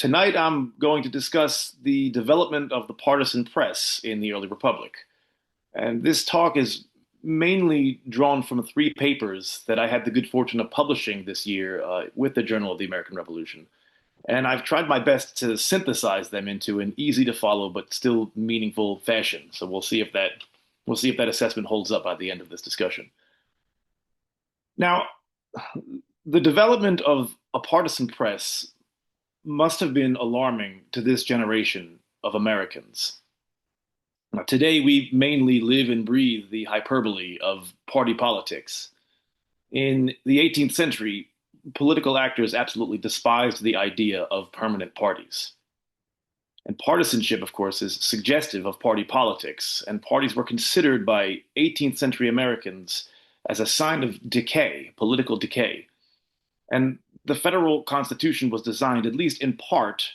Tonight, I'm going to discuss the development of the partisan press in the early republic. And this talk is mainly drawn from three papers that I had the good fortune of publishing this year with the Journal of the American Revolution. And I've tried my best to synthesize them into an easy to follow but still meaningful fashion. So we'll see if that assessment holds up by the end of this discussion. Now, the development of a partisan press must have been alarming to this generation of Americans. Now, today, we mainly live and breathe the hyperbole of party politics. In the 18th century, political actors absolutely despised the idea of permanent parties. And partisanship, of course, is suggestive of party politics, and parties were considered by 18th century Americans as a sign of decay, political decay. And the federal constitution was designed, at least in part,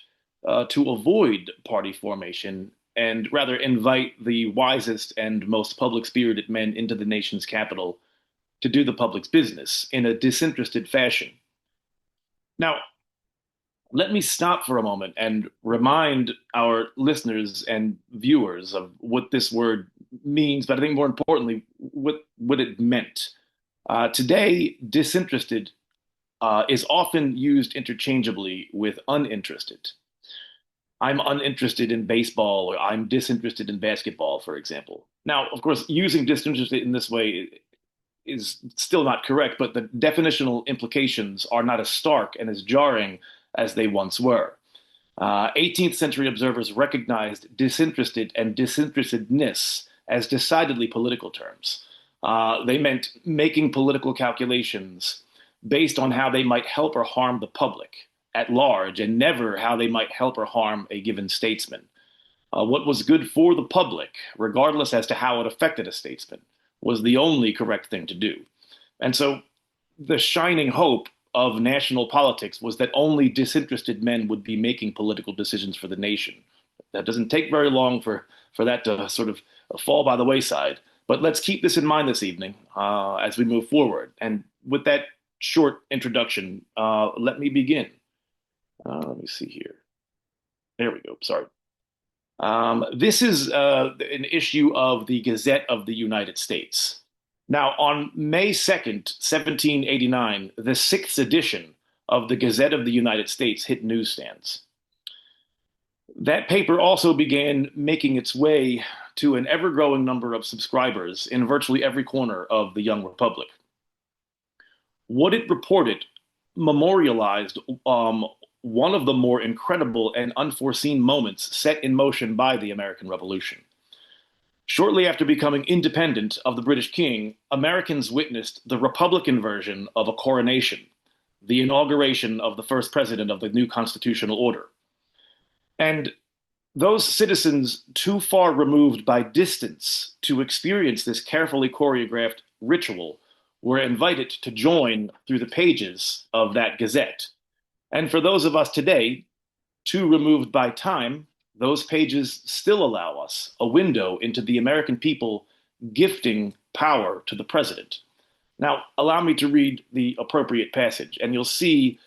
to avoid party formation and rather invite the wisest and most public spirited men into the nation's capital to do the public's business in a disinterested fashion. Now, let me stop for a moment and remind our listeners and viewers of what this word means, but I think more importantly, what it meant. Today, disinterested is often used interchangeably with uninterested. I'm uninterested in baseball, or I'm disinterested in basketball, for example. Now, of course, using disinterested in this way is still not correct, but the definitional implications are not as stark and as jarring as they once were. 18th century observers recognized disinterested and disinterestedness as decidedly political terms. They meant making political calculations based on how they might help or harm the public at large, and never how they might help or harm a given statesman. What was good for the public, regardless as to how it affected a statesman, was the only correct thing to do. And so the shining hope of national politics was that only disinterested men would be making political decisions for the nation. That doesn't take very long for that to sort of fall by the wayside. But let's keep this in mind this evening as we move forward. And with that short introduction, let me begin. Let me see here. There we go. Sorry. This is an issue of the Gazette of the United States. Now, on May 2nd, 1789, the sixth edition of the Gazette of the United States hit newsstands. That paper also began making its way to an ever-growing number of subscribers in virtually every corner of the young republic. What it reported memorialized one of the more incredible and unforeseen moments set in motion by the American Revolution. Shortly after becoming independent of the British king, Americans witnessed the Republican version of a coronation, the inauguration of the first president of the new constitutional order. And those citizens too far removed by distance to experience this carefully choreographed ritual were invited to join through the pages of that gazette. And for those of us today, too removed by time, those pages still allow us a window into the American people gifting power to the president. Now, allow me to read the appropriate passage, and you'll see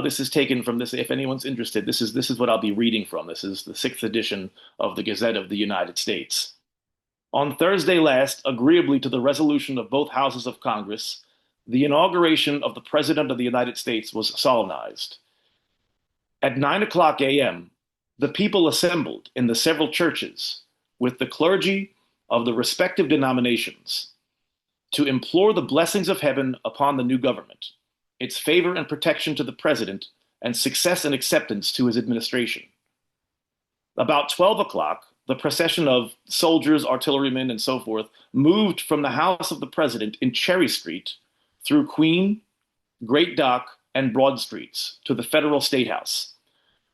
this is taken from this. If anyone's interested, this is what I'll be reading from. This is the sixth edition of the Gazette of the United States. On Thursday last, agreeably to the resolution of both houses of Congress, the inauguration of the President of the United States was solemnized. At 9 o'clock a.m., the people assembled in the several churches with the clergy of the respective denominations to implore the blessings of heaven upon the new government, its favor and protection to the president, and success and acceptance to his administration. About 12 o'clock, the procession of soldiers, artillerymen, and so forth moved from the house of the president in Cherry Street through Queen, Great Dock, and Broad Streets to the federal State House.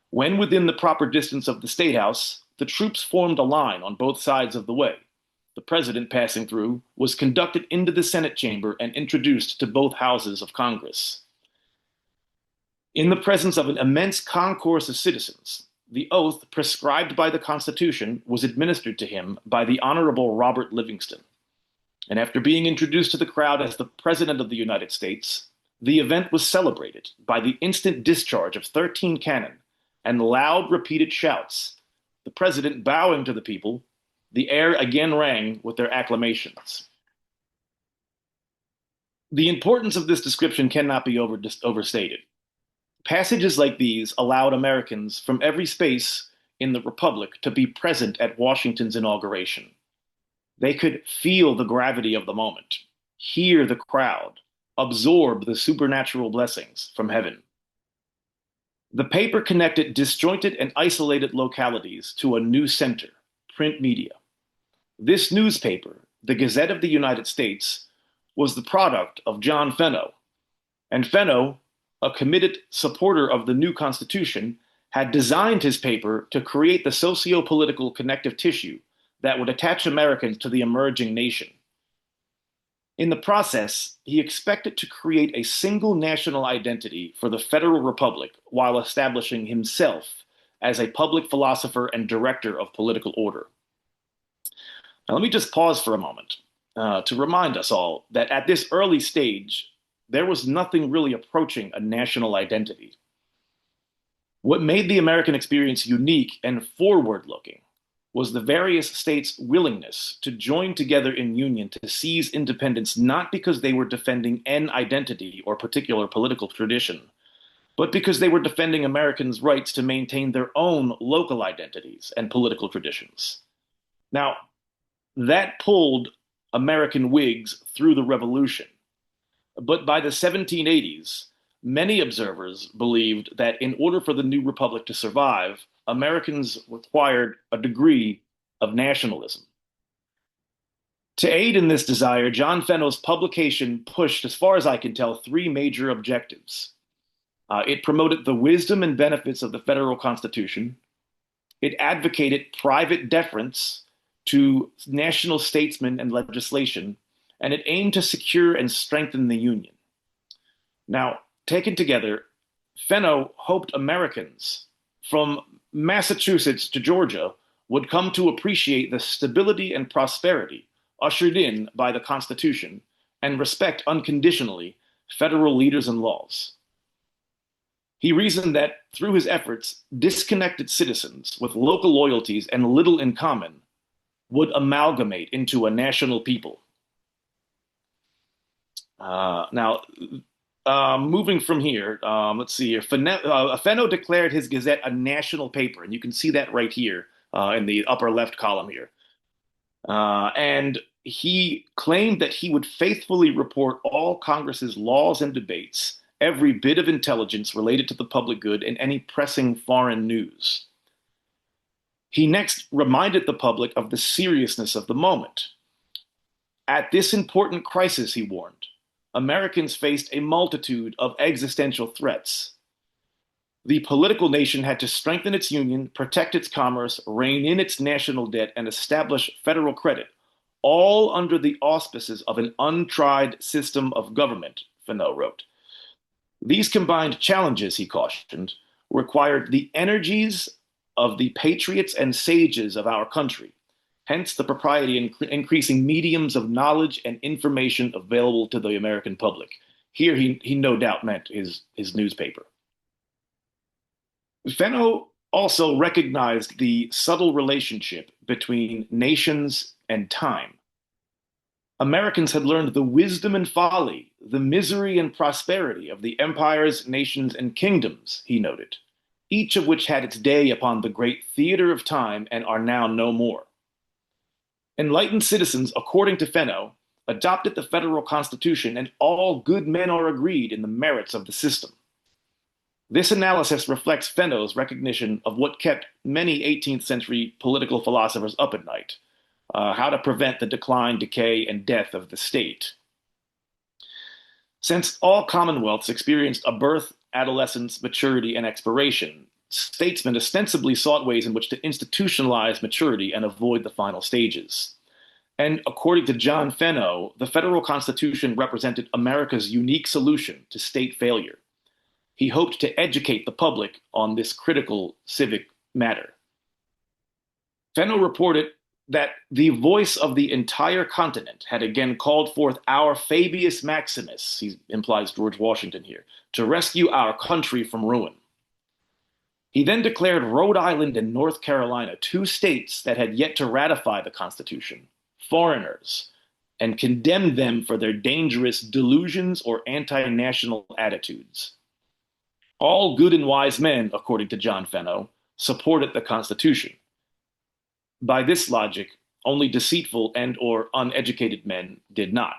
When within the proper distance of the State House, the troops formed a line on both sides of the way. The president, passing through, was conducted into the Senate chamber and introduced to both houses of Congress. In the presence of an immense concourse of citizens, the oath prescribed by the Constitution was administered to him by the Honorable Robert Livingston. And after being introduced to the crowd as the President of the United States, the event was celebrated by the instant discharge of 13 cannon and loud, repeated shouts. The president bowing to the people, the air again rang with their acclamations. The importance of this description cannot be overstated. Passages like these allowed Americans from every space in the Republic to be present at Washington's inauguration. They could feel the gravity of the moment, hear the crowd, absorb the supernatural blessings from heaven. The paper connected disjointed and isolated localities to a new center, print media. This newspaper, the Gazette of the United States, was the product of John Fenno, and Fenno, a committed supporter of the new Constitution, had designed his paper to create the socio-political connective tissue that would attach Americans to the emerging nation. In the process, he expected to create a single national identity for the Federal Republic while establishing himself as a public philosopher and director of political order. Now, let me just pause for a moment to remind us all that at this early stage, there was nothing really approaching a national identity. What made the American experience unique and forward-looking was the various states' willingness to join together in union to seize independence, not because they were defending an identity or particular political tradition, but because they were defending Americans' rights to maintain their own local identities and political traditions. Now, that pulled American Whigs through the Revolution. But by the 1780s, many observers believed that in order for the new republic to survive, Americans required a degree of nationalism. To aid in this desire, John Fenno's publication pushed, as far as I can tell, three major objectives. It promoted the wisdom and benefits of the federal Constitution. It advocated private deference to national statesmen and legislation, and it aimed to secure and strengthen the Union. Now, taken together, Fenno hoped Americans from Massachusetts to Georgia would come to appreciate the stability and prosperity ushered in by the Constitution and respect unconditionally federal leaders and laws. He reasoned that through his efforts, disconnected citizens with local loyalties and little in common would amalgamate into a national people. Moving from here, let's see here. Fenno declared his Gazette a national paper, and you can see that right here in the upper left column here. And he claimed that he would faithfully report all Congress's laws and debates, every bit of intelligence related to the public good, and any pressing foreign news. He next reminded the public of the seriousness of the moment. At this important crisis, he warned, Americans faced a multitude of existential threats. The political nation had to strengthen its union, protect its commerce, rein in its national debt, and establish federal credit, all under the auspices of an untried system of government, Fenno wrote. These combined challenges, he cautioned, required the energies of the patriots and sages of our country, hence the propriety in increasing mediums of knowledge and information available to the American public. Here he no doubt meant his newspaper. Fenno also recognized the subtle relationship between nations and time. Americans had learned the wisdom and folly, the misery and prosperity of the empires, nations, and kingdoms, he noted, each of which had its day upon the great theater of time and are now no more. Enlightened citizens, according to Fenno, adopted the federal Constitution, and all good men are agreed in the merits of the system. This analysis reflects Fenno's recognition of what kept many 18th century political philosophers up at night, how to prevent the decline, decay, and death of the state. Since all commonwealths experienced a birth, adolescence, maturity, and expiration, statesmen ostensibly sought ways in which to institutionalize maturity and avoid the final stages. And according to John Fenno, the federal Constitution represented America's unique solution to state failure. He hoped to educate the public on this critical civic matter. Fenno reported that the voice of the entire continent had again called forth our Fabius Maximus, he implies George Washington here, to rescue our country from ruin. He then declared Rhode Island and North Carolina, two states that had yet to ratify the Constitution, foreigners, and condemned them for their dangerous delusions or anti-national attitudes. All good and wise men, according to John Fenno, supported the Constitution. By this logic, only deceitful and or uneducated men did not.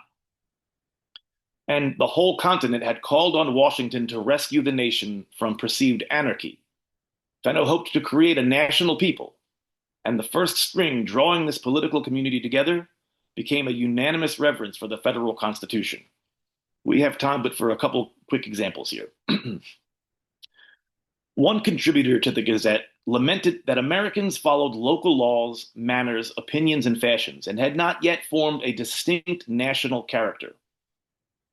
And the whole continent had called on Washington to rescue the nation from perceived anarchy. Fenno hoped to create a national people, and the first string drawing this political community together became a unanimous reverence for the federal Constitution. We have time but for a couple quick examples here. One contributor to the Gazette lamented that Americans followed local laws, manners, opinions, and fashions, and had not yet formed a distinct national character.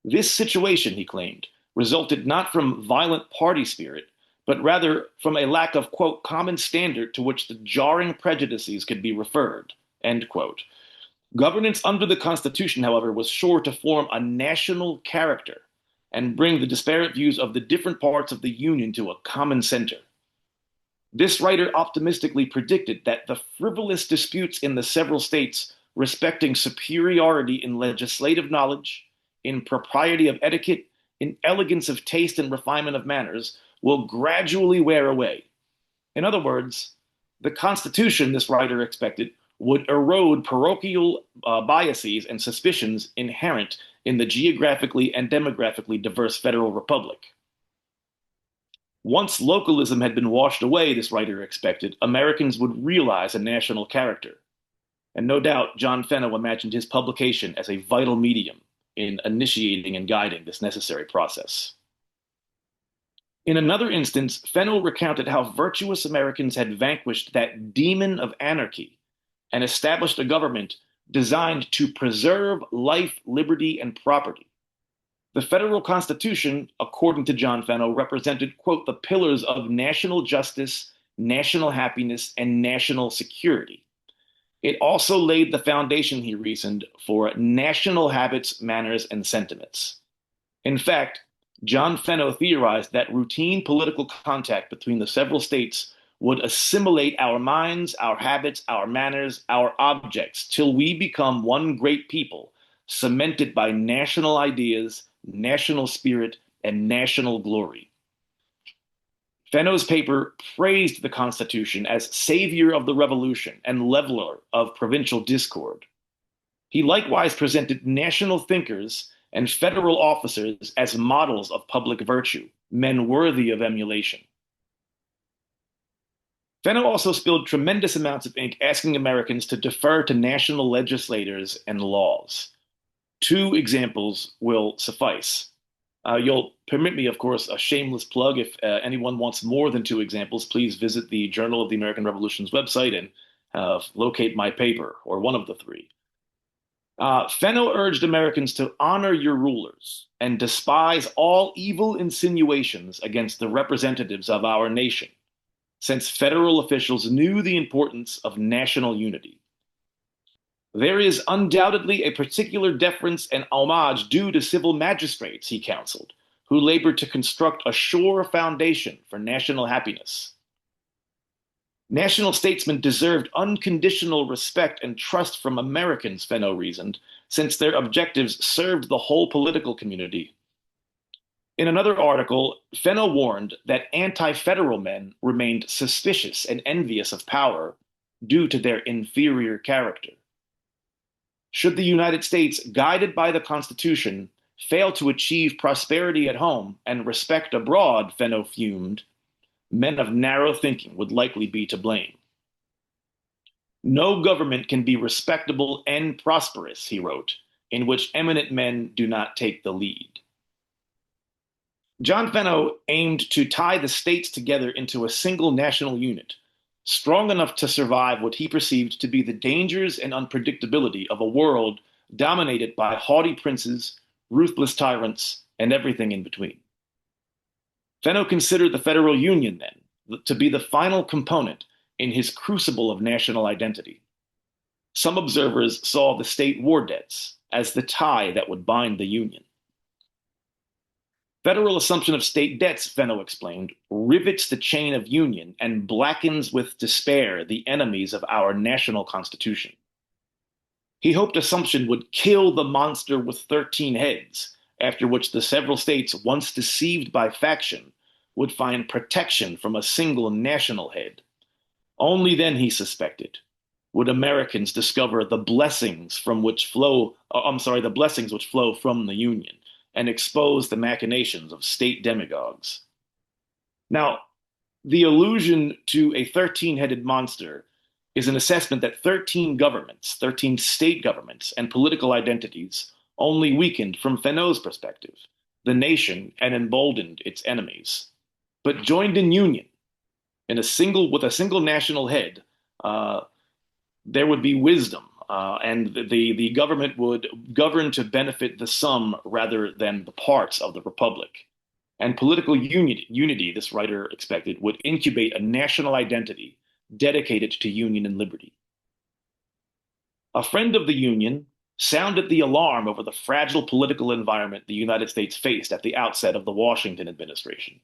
This situation, he claimed, resulted not from violent party spirit, but rather from a lack of, quote, common standard to which the jarring prejudices could be referred, end quote. Governance under the Constitution, however, was sure to form a national character and bring the disparate views of the different parts of the Union to a common center. This writer optimistically predicted that the frivolous disputes in the several states respecting superiority in legislative knowledge, in propriety of etiquette, in elegance of taste and refinement of manners will gradually wear away. In other words, the Constitution, this writer expected, would erode parochial biases and suspicions inherent in the geographically and demographically diverse federal republic. Once localism had been washed away, this writer expected, Americans would realize a national character. And no doubt, John Fenno imagined his publication as a vital medium in initiating and guiding this necessary process. In another instance, Fenno recounted how virtuous Americans had vanquished that demon of anarchy and established a government designed to preserve life, liberty, and property. The federal Constitution, according to John Fenno, represented, quote, the pillars of national justice, national happiness, and national security. It also laid the foundation, he reasoned, for national habits, manners, and sentiments. In fact, John Fenno theorized that routine political contact between the several states would assimilate our minds, our habits, our manners, our objects, till we become one great people, cemented by national ideas, national spirit, and national glory. Fenno's paper praised the Constitution as savior of the revolution and leveler of provincial discord. He likewise presented national thinkers and federal officers as models of public virtue, men worthy of emulation. Fenno also spilled tremendous amounts of ink asking Americans to defer to national legislators and laws. Two examples will suffice. You'll permit me, of course, a shameless plug. If anyone wants more than two examples, please visit the Journal of the American Revolution's website and locate my paper, or one of the three. Fenno urged Americans to honor your rulers and despise all evil insinuations against the representatives of our nation, since federal officials knew the importance of national unity. There is undoubtedly a particular deference and homage due to civil magistrates, he counseled, who labored to construct a sure foundation for national happiness. National statesmen deserved unconditional respect and trust from Americans, Fenno reasoned, since their objectives served the whole political community. In another article, Fenno warned that anti-federal men remained suspicious and envious of power due to their inferior character. Should the United States, guided by the Constitution, fail to achieve prosperity at home and respect abroad, Fenno fumed, men of narrow thinking would likely be to blame. No government can be respectable and prosperous, he wrote, in which eminent men do not take the lead. John Fenno aimed to tie the states together into a single national unit, strong enough to survive what he perceived to be the dangers and unpredictability of a world dominated by haughty princes, ruthless tyrants, and everything in between. Fenno considered the federal union, then, to be the final component in his crucible of national identity. Some observers saw the state war debts as the tie that would bind the union. Federal assumption of state debts, Fenno explained, rivets the chain of union and blackens with despair the enemies of our national constitution. He hoped assumption would kill the monster with 13 heads, after which the several states, once deceived by faction, would find protection from a single national head. Only then, he suspected, would Americans discover the blessings from which flow, the blessings which flow from the Union, and expose the machinations of state demagogues. Now, the allusion to a 13-headed monster is an assessment that 13 governments, 13 state governments, and political identities only weakened, from Fenno's perspective, the nation and emboldened its enemies. But joined in union, with a single national head, there would be wisdom, and the government would govern to benefit the sum rather than the parts of the republic. And political unity, this writer expected, would incubate a national identity dedicated to union and liberty. A friend of the Union sounded the alarm over the fragile political environment the United States faced at the outset of the Washington administration.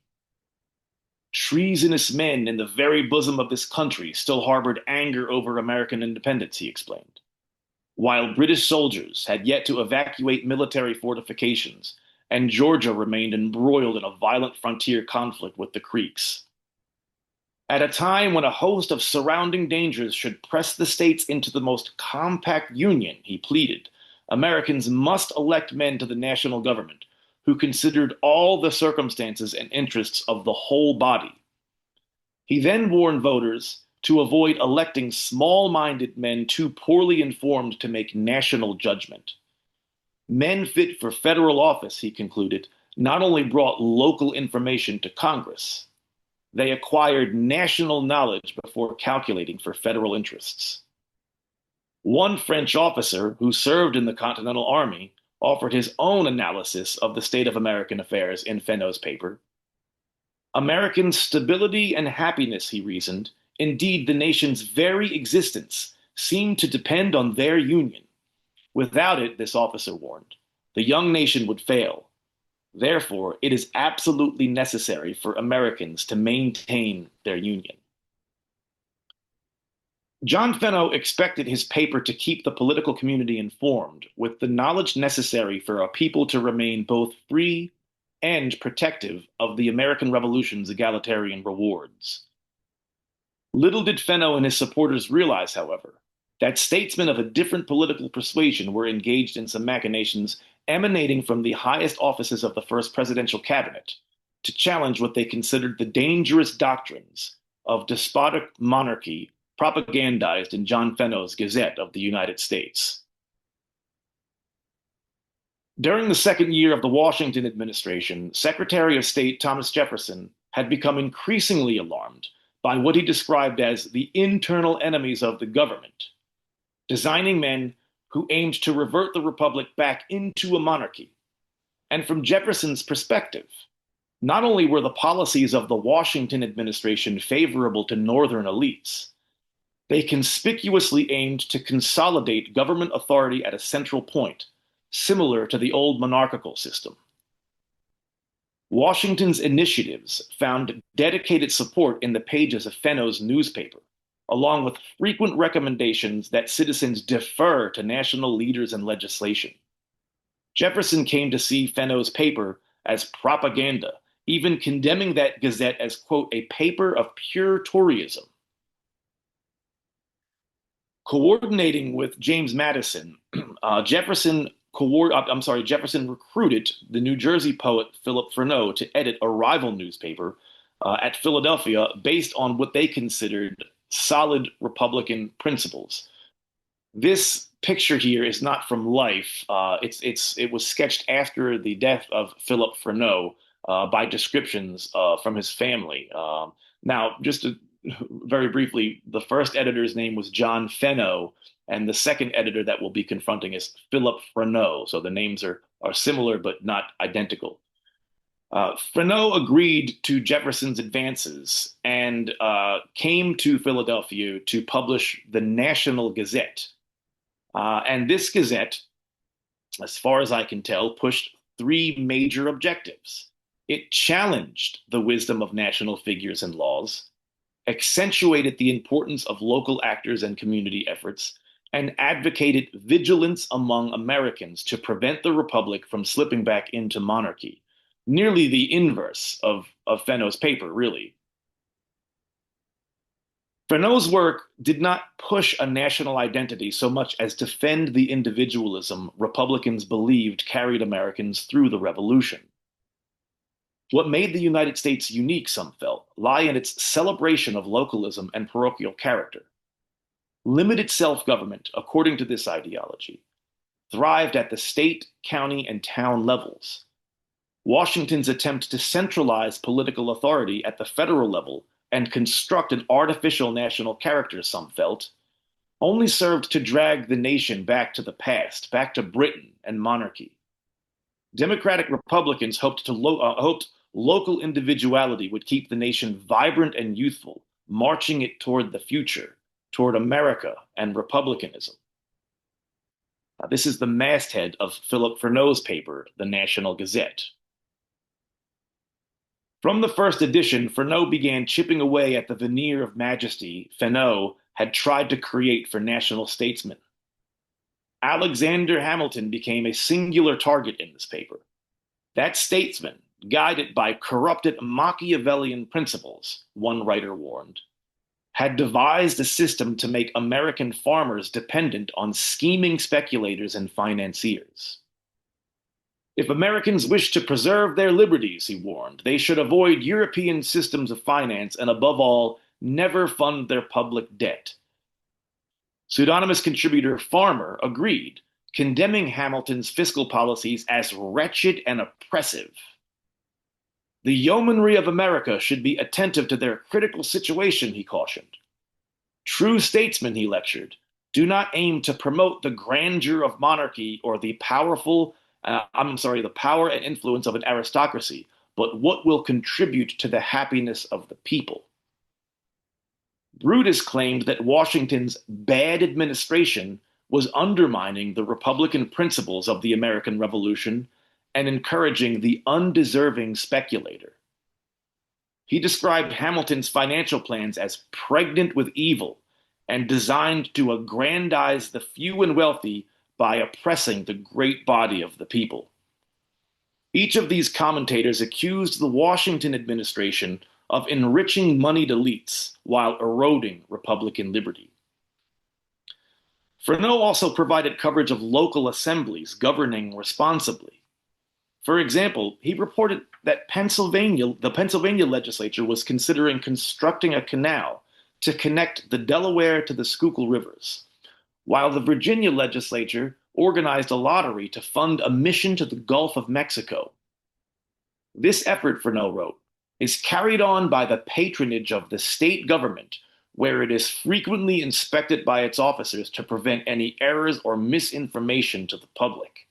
Treasonous men in the very bosom of this country still harbored anger over American independence, he explained, while British soldiers had yet to evacuate military fortifications and Georgia remained embroiled in a violent frontier conflict with the Creeks. At a time when a host of surrounding dangers should press the states into the most compact union, he pleaded, Americans must elect men to the national government who considered all the circumstances and interests of the whole body. He then warned voters to avoid electing small-minded men too poorly informed to make national judgment. Men fit for federal office, he concluded, not only brought local information to Congress, they acquired national knowledge before calculating for federal interests. One French officer who served in the Continental Army offered his own analysis of the state of American affairs in Fenno's paper. American stability and happiness, he reasoned, indeed the nation's very existence, seemed to depend on their union. Without it, this officer warned, the young nation would fail. Therefore, it is absolutely necessary for Americans to maintain their union. John Fenno expected his paper to keep the political community informed with the knowledge necessary for a people to remain both free and protective of the American Revolution's egalitarian rewards. Little did Fenno and his supporters realize, however, that statesmen of a different political persuasion were engaged in some machinations emanating from the highest offices of the first presidential cabinet to challenge what they considered the dangerous doctrines of despotic monarchy propagandized in John Fenno's Gazette of the United States. During the second year of the Washington administration, Secretary of State Thomas Jefferson had become increasingly alarmed by what he described as the internal enemies of the government, designing men who aimed to revert the republic back into a monarchy. And from Jefferson's perspective, not only were the policies of the Washington administration favorable to Northern elites, they conspicuously aimed to consolidate government authority at a central point, similar to the old monarchical system. Washington's initiatives found dedicated support in the pages of Fenno's newspaper, along with frequent recommendations that citizens defer to national leaders and legislation. Jefferson came to see Fenno's paper as propaganda, even condemning that gazette as, quote, a paper of pure Toryism. Coordinating with James Madison, Jefferson recruited the New Jersey poet Philip Freneau to edit a rival newspaper at Philadelphia based on what they considered solid Republican principles. This picture here is not from life. It was sketched after the death of Philip Freneau by descriptions from his family. Now, just to very briefly, the first editor's name was John Fenno, and the second editor that we'll be confronting is Philip Freneau. So the names are similar but not identical. Freneau agreed to Jefferson's advances and came to Philadelphia to publish the National Gazette. And this Gazette, as far as I can tell, pushed three major objectives. It challenged the wisdom of national figures and laws, accentuated the importance of local actors and community efforts, and advocated vigilance among Americans to prevent the Republic from slipping back into monarchy. Nearly the inverse of Fenno's paper, really. Freneau's work did not push a national identity so much as defend the individualism Republicans believed carried Americans through the Revolution. What made the United States unique, some felt, lie in its celebration of localism and parochial character. Limited self-government, according to this ideology, thrived at the state, county, and town levels. Washington's attempt to centralize political authority at the federal level and construct an artificial national character, some felt, only served to drag the nation back to the past, back to Britain and monarchy. Democratic Republicans hoped local individuality would keep the nation vibrant and youthful, marching it toward the future, toward America and republicanism. This is the masthead of Philip Freneau's paper, The National Gazette. From the first edition, Freneau began chipping away at the veneer of majesty Fenno had tried to create for national statesmen. Alexander Hamilton became a singular target in this paper. That statesman, guided by corrupted Machiavellian principles, one writer warned, had devised a system to make American farmers dependent on scheming speculators and financiers. If Americans wish to preserve their liberties, he warned, they should avoid European systems of finance and, above all, never fund their public debt. Pseudonymous contributor Farmer agreed, condemning Hamilton's fiscal policies as wretched and oppressive. The yeomanry of America should be attentive to their critical situation, he cautioned. True statesmen, he lectured, do not aim to promote the grandeur of monarchy or the power and influence of an aristocracy, but what will contribute to the happiness of the people. Brutus claimed that Washington's bad administration was undermining the Republican principles of the American Revolution and encouraging the undeserving speculator. He described Hamilton's financial plans as pregnant with evil and designed to aggrandize the few and wealthy by oppressing the great body of the people. Each of these commentators accused the Washington administration of enriching moneyed elites while eroding Republican liberty. Freneau also provided coverage of local assemblies governing responsibly. For example, he reported that the Pennsylvania legislature was considering constructing a canal to connect the Delaware to the Schuylkill rivers, while the Virginia legislature organized a lottery to fund a mission to the Gulf of Mexico. This effort, Freneau wrote, is carried on by the patronage of the state government, where it is frequently inspected by its officers to prevent any errors or misinformation to the public.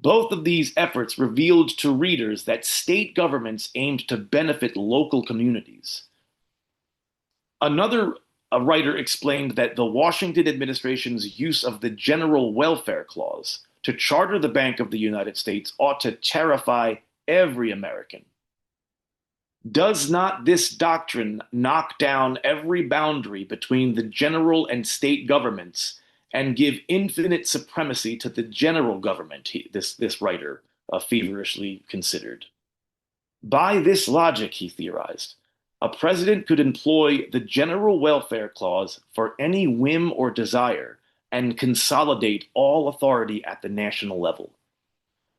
Both of these efforts revealed to readers that state governments aimed to benefit local communities. Another writer explained that the Washington administration's use of the General Welfare Clause to charter the Bank of the United States ought to terrify every American. Does not this doctrine knock down every boundary between the general and state governments and give infinite supremacy to the general government, this writer feverishly considered? By this logic, he theorized, a president could employ the General Welfare Clause for any whim or desire and consolidate all authority at the national level.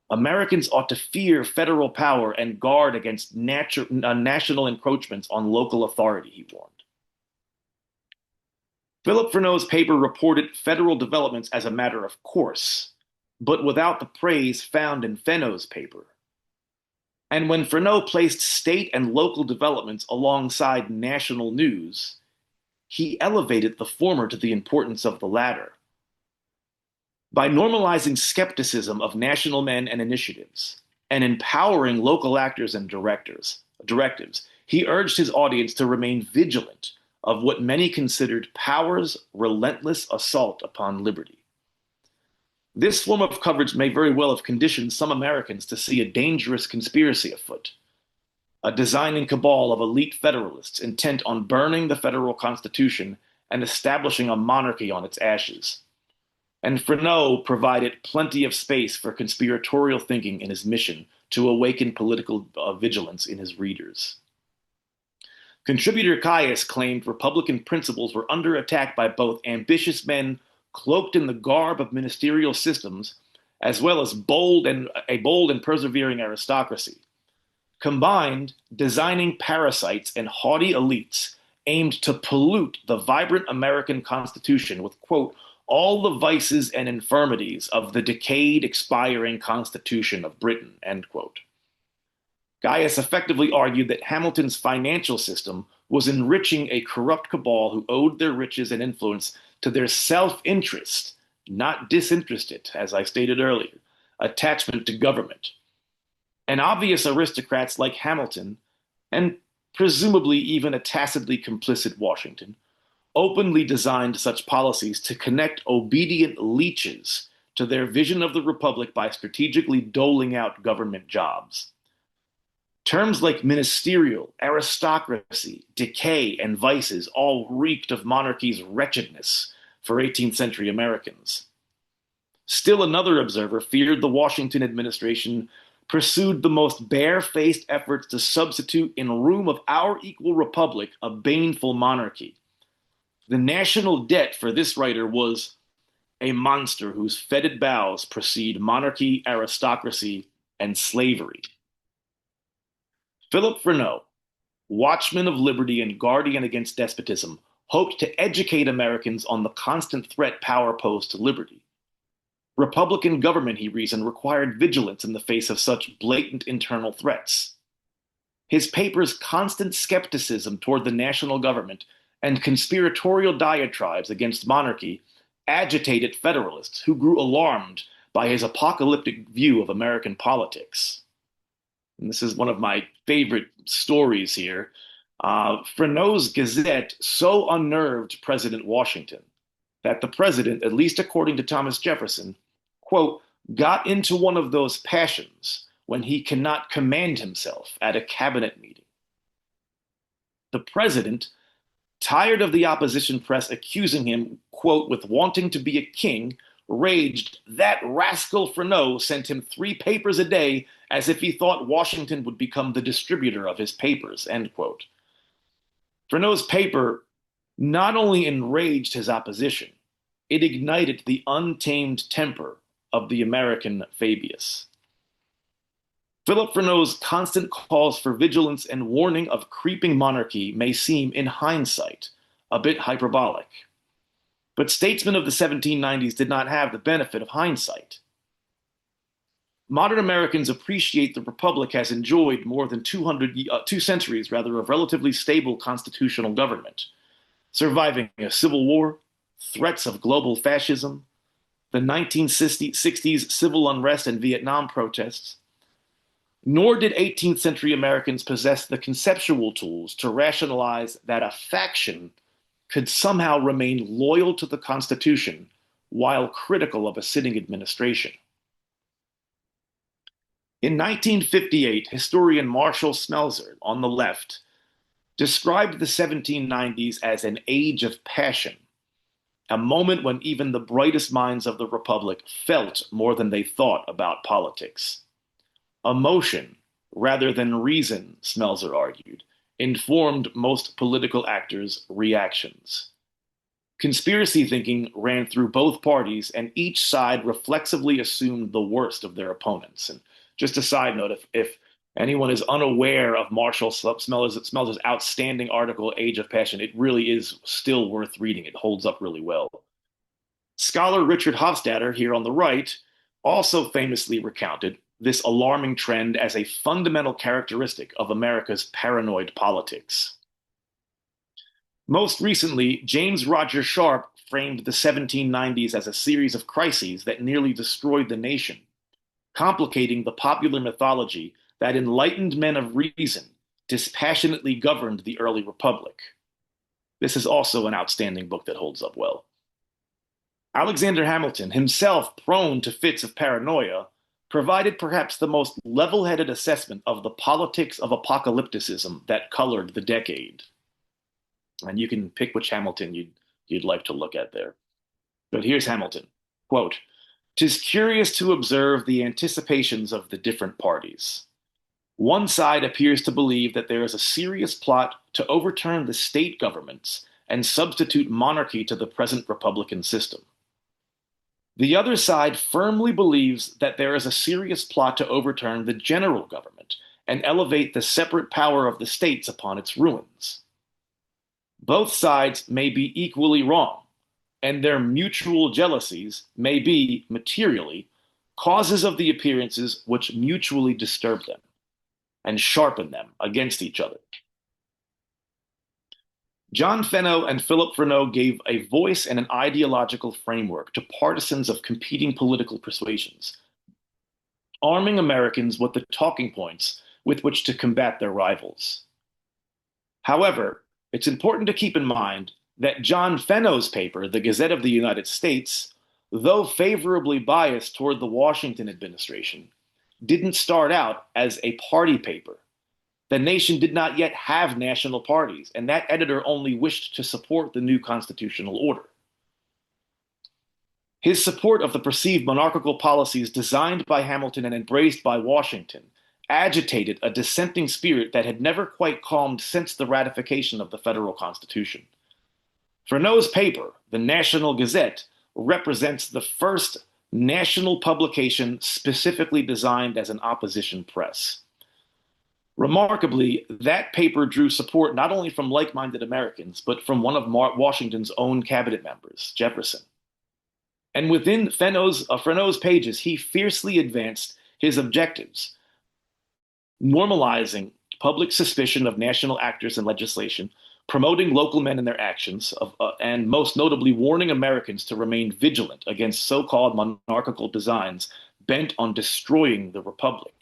Americans ought to fear federal power and guard against national encroachments on local authority, he warned. Philip Freneau's paper reported federal developments as a matter of course, but without the praise found in Fenno's paper. And when Freneau placed state and local developments alongside national news, he elevated the former to the importance of the latter. By normalizing skepticism of national men and initiatives, and empowering local actors and directives, he urged his audience to remain vigilant of what many considered power's relentless assault upon liberty. This form of coverage may very well have conditioned some Americans to see a dangerous conspiracy afoot, a designing cabal of elite Federalists intent on burning the federal Constitution and establishing a monarchy on its ashes. And Freneau provided plenty of space for conspiratorial thinking in his mission to awaken political vigilance in his readers. Contributor Caius claimed Republican principles were under attack by both ambitious men cloaked in the garb of ministerial systems, as well as a bold and persevering aristocracy. Combined, designing parasites and haughty elites aimed to pollute the vibrant American Constitution with, quote, all the vices and infirmities of the decayed, expiring Constitution of Britain, end quote. Gaius effectively argued that Hamilton's financial system was enriching a corrupt cabal who owed their riches and influence to their self-interest, not disinterested, as I stated earlier, attachment to government. And obvious aristocrats like Hamilton, and presumably even a tacitly complicit Washington, openly designed such policies to connect obedient leeches to their vision of the Republic by strategically doling out government jobs. Terms like ministerial, aristocracy, decay, and vices all reeked of monarchy's wretchedness for 18th century Americans. Still another observer feared the Washington administration pursued the most barefaced efforts to substitute in room of our equal republic a baneful monarchy. The national debt for this writer was a monster whose fetid bowels precede monarchy, aristocracy, and slavery. Philip Freneau, watchman of liberty and guardian against despotism, hoped to educate Americans on the constant threat power posed to liberty. Republican government, he reasoned, required vigilance in the face of such blatant internal threats. His paper's constant skepticism toward the national government and conspiratorial diatribes against monarchy agitated Federalists who grew alarmed by his apocalyptic view of American politics. And this is one of my favorite stories here. Freneau's Gazette so unnerved President Washington that the president, at least according to Thomas Jefferson, quote, got into one of those passions when he cannot command himself at a cabinet meeting. The president, tired of the opposition press accusing him, quote, with wanting to be a king, raged that rascal Freneau sent him 3 papers a day as if he thought Washington would become the distributor of his papers, end quote. Freneau's paper not only enraged his opposition, it ignited the untamed temper of the American Fabius. Philip Freneau's constant calls for vigilance and warning of creeping monarchy may seem, in hindsight, a bit hyperbolic. But statesmen of the 1790s did not have the benefit of hindsight. Modern Americans appreciate the Republic has enjoyed more than 2 centuries of relatively stable constitutional government, surviving a civil war, threats of global fascism, the 1960s civil unrest and Vietnam protests. Nor did 18th century Americans possess the conceptual tools to rationalize that a faction could somehow remain loyal to the Constitution while critical of a sitting administration. In 1958, historian Marshall Smelser, on the left, described the 1790s as an age of passion, a moment when even the brightest minds of the Republic felt more than they thought about politics. Emotion, rather than reason, Smelser argued, informed most political actors' reactions. Conspiracy thinking ran through both parties, and each side reflexively assumed the worst of their opponents. And just a side note, if anyone is unaware of Marshall Smelser's outstanding article, Age of Passion, it really is still worth reading. It holds up really well. Scholar Richard Hofstadter, here on the right, also famously recounted this alarming trend as a fundamental characteristic of America's paranoid politics. Most recently, James Roger Sharp framed the 1790s as a series of crises that nearly destroyed the nation, complicating the popular mythology that enlightened men of reason dispassionately governed the early republic. This is also an outstanding book that holds up well. Alexander Hamilton, himself prone to fits of paranoia, provided perhaps the most level-headed assessment of the politics of apocalypticism that colored the decade. And you can pick which Hamilton you'd like to look at there. But here's Hamilton. Quote, "'Tis curious to observe the anticipations of the different parties. One side appears to believe that there is a serious plot to overturn the state governments and substitute monarchy to the present republican system. The other side firmly believes that there is a serious plot to overturn the general government and elevate the separate power of the states upon its ruins. Both sides may be equally wrong, and their mutual jealousies may be, materially, causes of the appearances which mutually disturb them and sharpen them against each other." John Fenno and Philip Freneau gave a voice and an ideological framework to partisans of competing political persuasions, arming Americans with the talking points with which to combat their rivals. However, it's important to keep in mind that John Fenno's paper, the Gazette of the United States, though favorably biased toward the Washington administration, didn't start out as a party paper. The nation did not yet have national parties, and that editor only wished to support the new constitutional order. His support of the perceived monarchical policies designed by Hamilton and embraced by Washington agitated a dissenting spirit that had never quite calmed since the ratification of the federal Constitution. Freneau's paper, the National Gazette, represents the first national publication specifically designed as an opposition press. Remarkably, that paper drew support not only from like-minded Americans, but from one of Washington's own cabinet members, Jefferson. And within Freneau's pages, he fiercely advanced his objectives, normalizing public suspicion of national actors in legislation, promoting local men in their actions, and most notably warning Americans to remain vigilant against so-called monarchical designs bent on destroying the republic.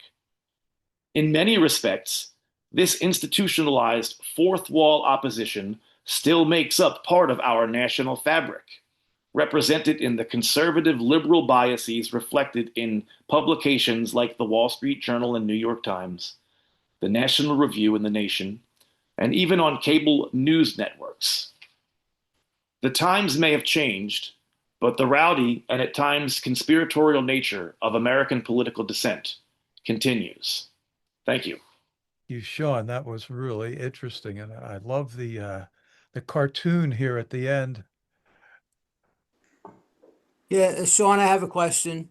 In many respects, this institutionalized fourth wall opposition still makes up part of our national fabric, represented in the conservative liberal biases reflected in publications like the Wall Street Journal and New York Times, the National Review and the Nation, and even on cable news networks. The times may have changed, but the rowdy and at times conspiratorial nature of American political dissent continues. Thank you. You, Shawn, that was really interesting, and I love the cartoon here at the end. Yeah, Shawn, I have a question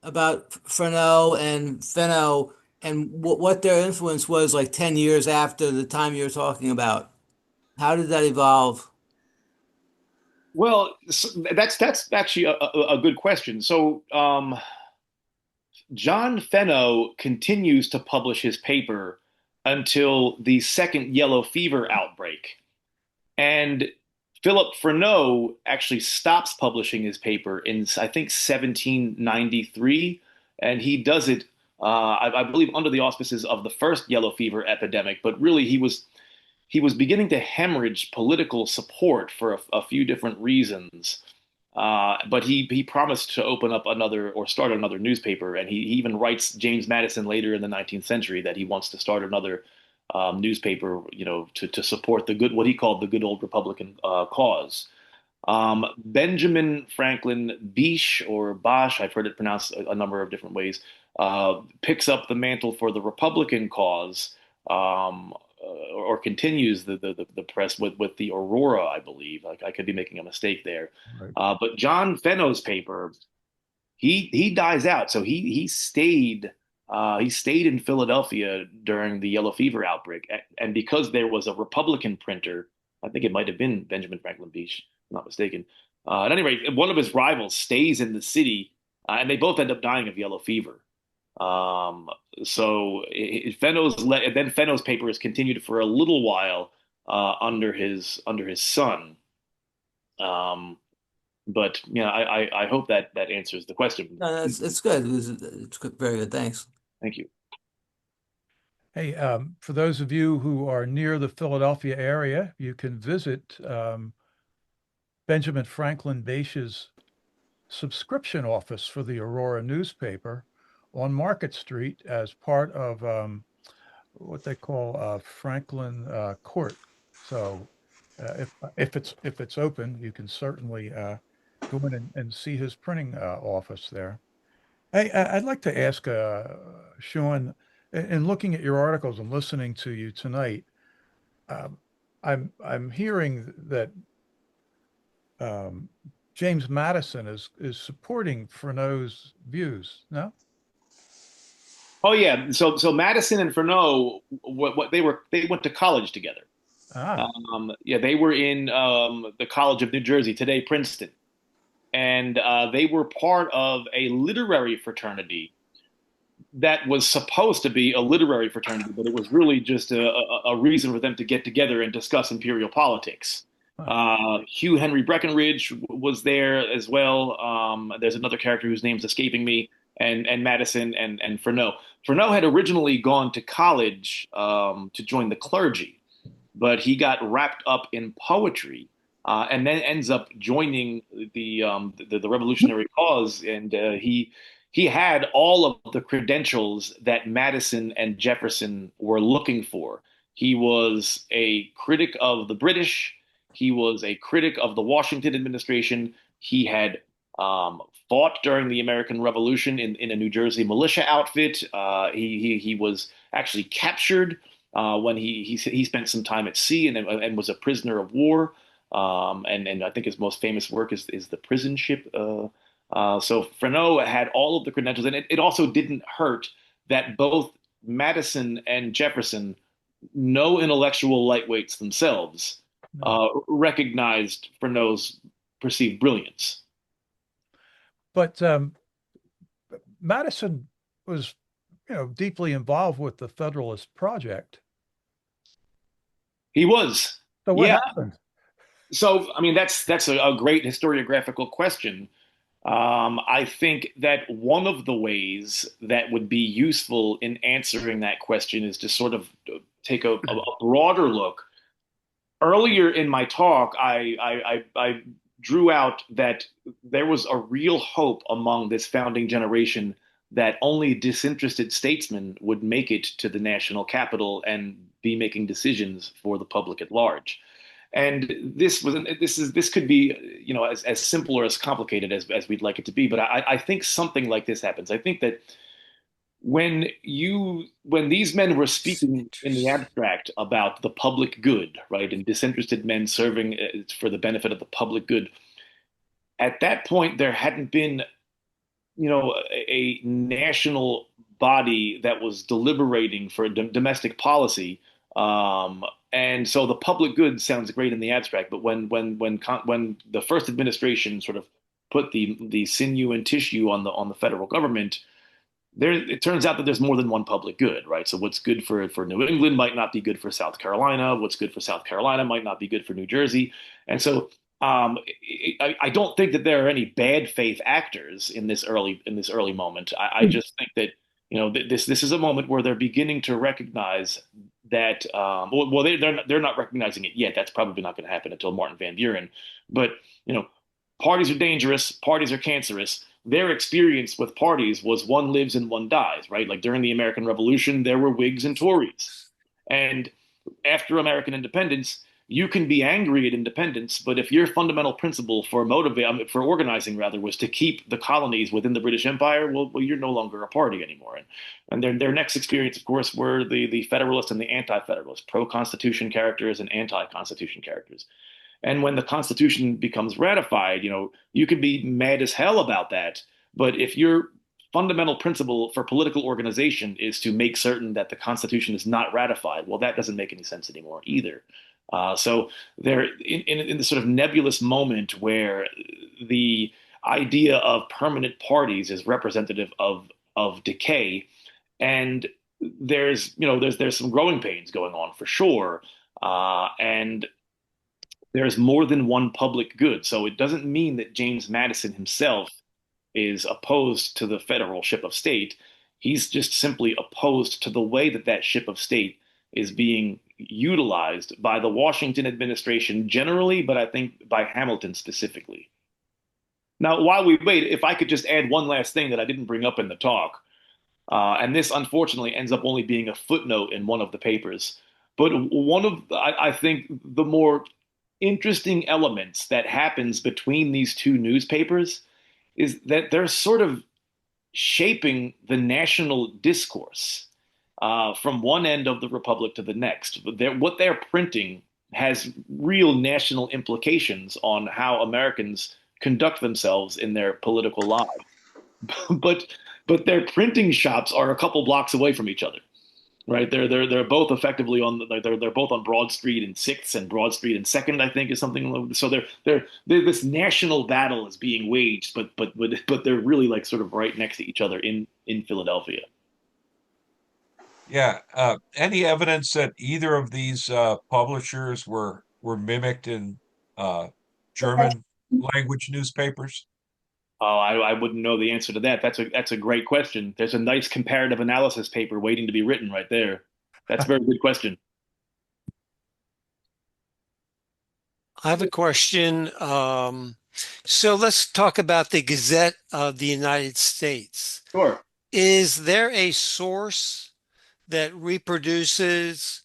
about Freneau and Fenno and what their influence was like 10 years after the time you're talking about. How did that evolve? Well, that's actually a good question. So John Fenno continues to publish his paper until the second yellow fever outbreak. And Philip Freneau actually stops publishing his paper in, I think, 1793. And he does it, I believe, under the auspices of the first yellow fever epidemic. But really, he was beginning to hemorrhage political support for a few different reasons. But he promised to open up another or start another newspaper, and he even writes James Madison later in the 19th century that he wants to start another newspaper, to support the good, what he called the good old Republican cause. Benjamin Franklin Beach or Bosch, I've heard it pronounced a number of different ways, picks up the mantle for the Republican cause. Or continues the press with the Aurora, I believe. Like I could be making a mistake there, right. But John Fenno's paper, he dies out. So he stayed in Philadelphia during the yellow fever outbreak, and because there was a Republican printer, I think it might have been Benjamin Franklin Beach, if I'm not mistaken. At any rate, one of his rivals stays in the city, and they both end up dying of yellow fever. So Fenno's paper has continued for a little while under his son. But I hope that answers the question. No, it's good. It's very good. Thanks. Thank you. Hey, for those of you who are near the Philadelphia area, you can visit Benjamin Franklin Beach's subscription office for the Aurora newspaper on Market Street as part of what they call Franklin Court. So if it's open, you can certainly go in and see his printing office there. Hey, I'd like to ask Shawn, in looking at your articles and listening to you tonight, um, I'm hearing that um, James Madison is supporting Freneau's views. No? Oh yeah, so Madison and Freneau, what they went to college together. Ah, Yeah, they were in the College of New Jersey, today Princeton, and they were part of a literary fraternity that was supposed to be a literary fraternity, but it was really just a reason for them to get together and discuss imperial politics. huh. Hugh Henry Breckinridge was there as well. There's another character whose name's escaping me, and Madison and Freneau. Freneau had originally gone to college to join the clergy, but he got wrapped up in poetry. And then ends up joining the revolutionary cause, and he had all of the credentials that Madison and Jefferson were looking for. He was a critic of the British. He was a critic of the Washington administration. He had fought during the American Revolution in a New Jersey militia outfit. He was actually captured when he spent some time at sea and was a prisoner of war. And I think his most famous work is the prison ship. So Freneau had all of the credentials, and it also didn't hurt that both Madison and Jefferson, no intellectual lightweights themselves, No. recognized Freneau's perceived brilliance. But Madison was, deeply involved with the Federalist Project. He was, So what yeah. happened? So I mean, that's a great historiographical question. I think that one of the ways that would be useful in answering that question is to sort of take a broader look. Earlier in my talk, I drew out that there was a real hope among this founding generation that only disinterested statesmen would make it to the national capital and be making decisions for the public at large. And this could be as simple or as complicated as we'd like it to be, but I think something like this happens. I think that when these men were speaking in the abstract about the public good, right, and disinterested men serving for the benefit of the public good, at that point there hadn't been a national body that was deliberating for domestic policy. And so the public good sounds great in the abstract, but when the first administration sort of put the sinew and tissue on the federal government, it turns out that there's more than one public good, right? So what's good for New England might not be good for South Carolina. What's good for South Carolina might not be good for New Jersey. And so I don't think that there are any bad faith actors in this early moment. I just think that this is a moment where they're beginning to recognize that they're not recognizing it yet. That's probably not going to happen until Martin Van Buren. But parties are dangerous. Parties are cancerous. Their experience with parties was one lives and one dies, right? Like during the American Revolution, there were Whigs and Tories, and after American independence, you can be angry at independence, but if your fundamental principle for organizing rather was to keep the colonies within the British Empire, well you're no longer a party anymore. And their next experience, of course, were the Federalist and the Anti-Federalist, pro-Constitution characters and anti-Constitution characters. And when the Constitution becomes ratified, you can be mad as hell about that, but if your fundamental principle for political organization is to make certain that the Constitution is not ratified, well, that doesn't make any sense anymore either. So they're in this sort of nebulous moment where the idea of permanent parties is representative of decay, and there's some growing pains going on for sure, and there's more than one public good. So it doesn't mean that James Madison himself is opposed to the federal ship of state. He's just simply opposed to the way that that ship of state is being utilized by the Washington administration generally, but I think by Hamilton specifically. Now, while we wait, if I could just add one last thing that I didn't bring up in the talk, and this unfortunately ends up only being a footnote in one of the papers. But one of, I think, the more interesting elements that happens between these two newspapers is that they're sort of shaping the national discourse from one end of the republic to the next. What they're printing has real national implications on how Americans conduct themselves in their political lives. but but their printing shops are a couple blocks away from each other, right? They're both effectively on they're both on Broad Street and Sixth and Broad Street and Second, I think, is something. So they're this national battle is being waged, but they're really like sort of right next to each other in Philadelphia. Yeah. Any evidence that either of these publishers were mimicked in German language newspapers? Oh, I wouldn't know the answer to that. That's a great question. There's a nice comparative analysis paper waiting to be written right there. That's a very good question. I have a question. So let's talk about the Gazette of the United States. Sure. Is there a source that reproduces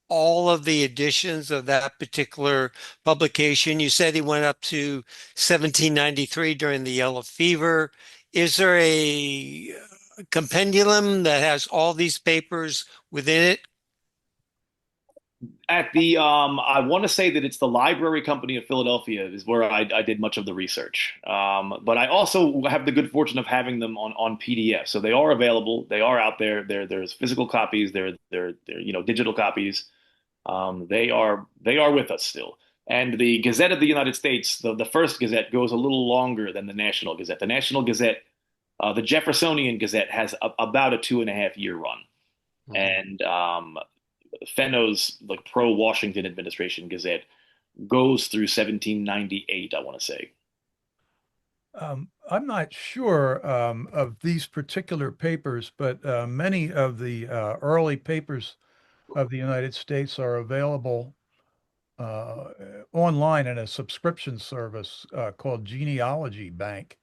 all of the editions of that particular publication? You said he went up to 1793 during the yellow fever. Is there a compendium that has all these papers within it? At the I want to say that it's the Library Company of Philadelphia is where I did much of the research. But I also have the good fortune of having them on PDF, so they are available. They are out there. There's physical copies. They're digital copies. They are with us still. And the Gazette of the United States, the first Gazette, goes a little longer than the National Gazette. The National Gazette, the Jeffersonian Gazette, has about a 2.5 year run, and Fenno's like pro-Washington administration Gazette goes through 1798, I want to say. I'm not sure of these particular papers, but many of the early papers of the United States are available uh, online in a subscription service called Genealogy Bank.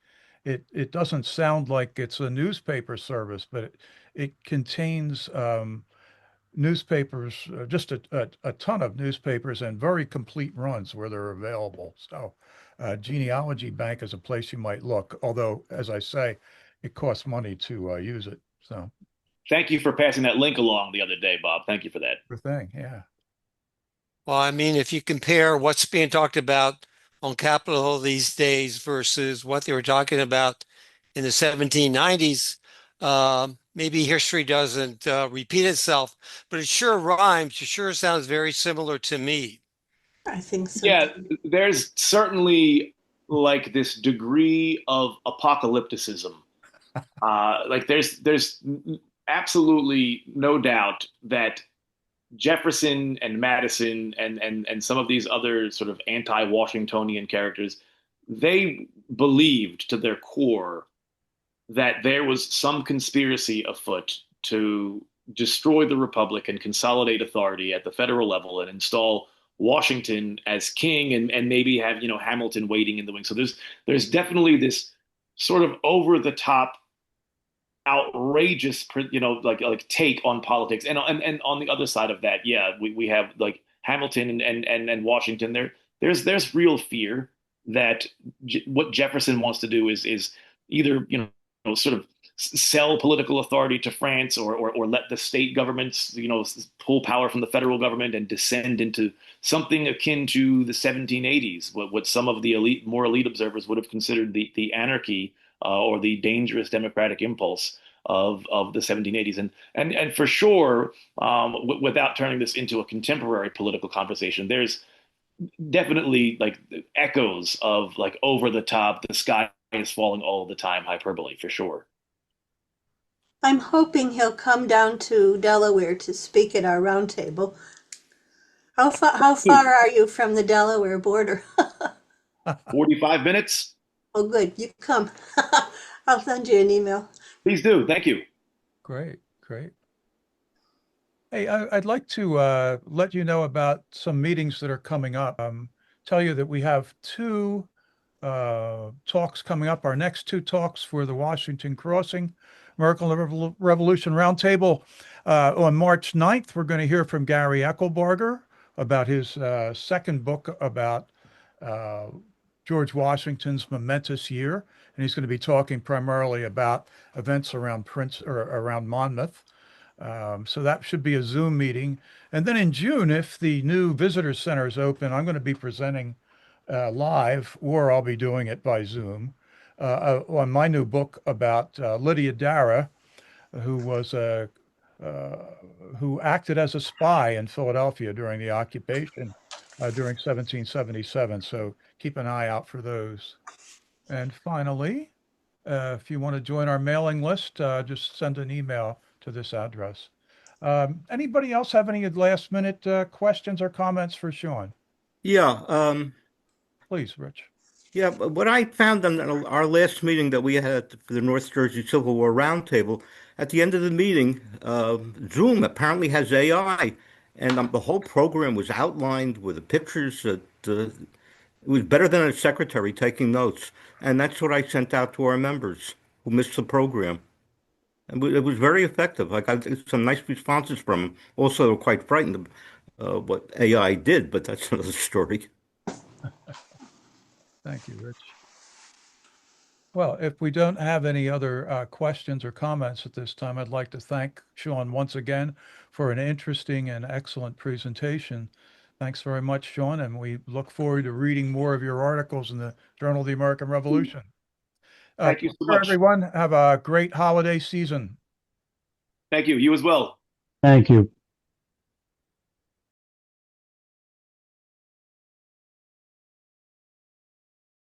It doesn't sound like it's a newspaper service, but it contains newspapers, just a ton of newspapers and very complete runs where they're available. So Genealogy Bank is a place you might look, although, as I say, it costs money to use it. So Thank you for passing that link along the other day, Bob. Thank you for that. the thing, yeah. Well, I mean, if you compare what's being talked about on Capitol Hill these days versus what they were talking about in the 1790s, maybe history doesn't repeat itself, but it sure rhymes. It sure sounds very similar to me. I think so Yeah, too. there's certainly like this degree of apocalypticism. Like there's absolutely no doubt that Jefferson and Madison and some of these other sort of anti-Washingtonian characters, they believed to their core that there was some conspiracy afoot to destroy the republic and consolidate authority at the federal level and install Washington as king and maybe have Hamilton waiting in the wings. So there's definitely this sort of over the top outrageous like take on politics and on the other side of that, yeah, we have like Hamilton and Washington. There's real fear that what Jefferson wants to do is either sort of sell political authority to France or let the state governments pull power from the federal government and descend into something akin to the 1780s, what some of the more elite observers would have considered the anarchy or the dangerous democratic impulse of the 1780s. And for sure, without turning this into a contemporary political conversation, there's definitely like echoes of like over the top, the sky is falling all the time hyperbole for sure. I'm hoping he'll come down to Delaware to speak at our roundtable. How far are you from the Delaware border? 45 minutes. Oh, good. You come. I'll send you an email. Please do. Thank you. Great, great. Hey, I'd like to let you know about some meetings that are coming up. Tell you that we have two talks coming up. Our next two talks for the Washington Crossing American Revolution Roundtable. On March 9th, we're going to hear from Gary Eckelbarger about his second book about George Washington's momentous year. And he's going to be talking primarily about events around around Monmouth. So that should be a Zoom meeting. And then in June, if the new visitor center is open, I'm going to be presenting live, or I'll be doing it by Zoom, on my new book about Lydia Dara, who was who acted as a spy in Philadelphia during the occupation during 1777. So keep an eye out for those. And finally, if you want to join our mailing list, just send an email to this address. Anybody else have any last minute questions or comments for Shawn? Yeah, Please, Rich. yeah. But what I found on our last meeting that we had for the North Jersey Civil War Roundtable, at the end of the meeting, Zoom apparently has AI, and the whole program was outlined with the pictures. It was better than a secretary taking notes, and that's what I sent out to our members who missed the program. And it was very effective. I got some nice responses from them. Also, they were quite frightened of what AI did, but that's another story. Thank you, Rich. Well, if we don't have any other questions or comments at this time, I'd like to thank Shawn once again for an interesting and excellent presentation. Thanks very much, Shawn, and we look forward to reading more of your articles in the Journal of the American Revolution. Thank you so much. Everyone, have a great holiday season. Thank you. You as well. Thank you.